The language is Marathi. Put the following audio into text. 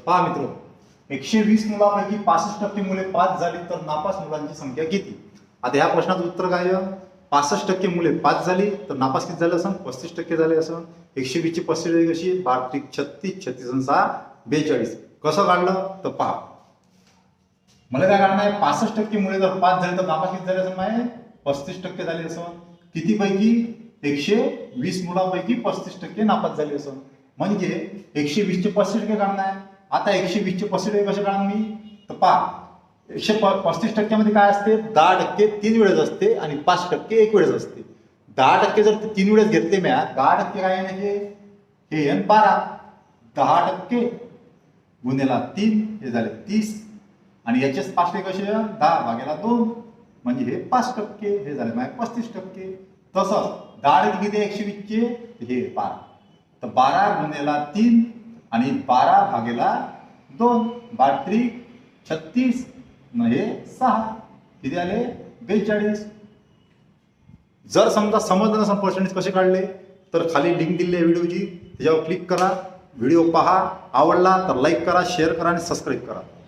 पहा मित्र, 120 मुलांपैकी 65% मुले पास झाली तर नापास मुलांची संख्या किती? आता ह्या प्रश्नाचं उत्तर काय आहे? 65% मुले पास झाली तर नापास किती झाले असं? 35% झाले असं. 120 ची 35 कशी? 12 36 36 आणि 6 42. कसं काढलं तर पहा, मला काय काढणं आहे? 65% मुले जर पास झाले तर नापास किती झाले असं? माहिती 35% झाले असं. किती पैकी? 120 मुलांपैकी 35% नापास झाले असं. म्हणजे 120 चे 35% काढणं आहे. आता 120 चे 35% कसे काढणार मी? तर पहा, 135% मध्ये काय असते? 10% 3 वेळेस असते आणि 5% 1 वेळेस असते. 10% जर 3 वेळेस घेतले मी, 10% काय आहे? हे n 12. 10% गुणिले 3 हे झाले 30 आणि याचेच 5% कसे? 10/2 म्हणजे हे 5% हे झाले माझे 35%. तसंच 10% किती? 120 चे हे 12. तर 12 गुणिले 3 आणि 12/2 12 36 हे 6 किती आले? 42. जर समजा समजलं नसेल पर्सेंटेज कसे काढले तर खाली लिंक दिली आहे व्हिडिओची, त्याच्यावर क्लिक करा, व्हिडिओ पहा. आवडला तर लाईक करा, शेअर करा आणि सबस्क्राईब करा.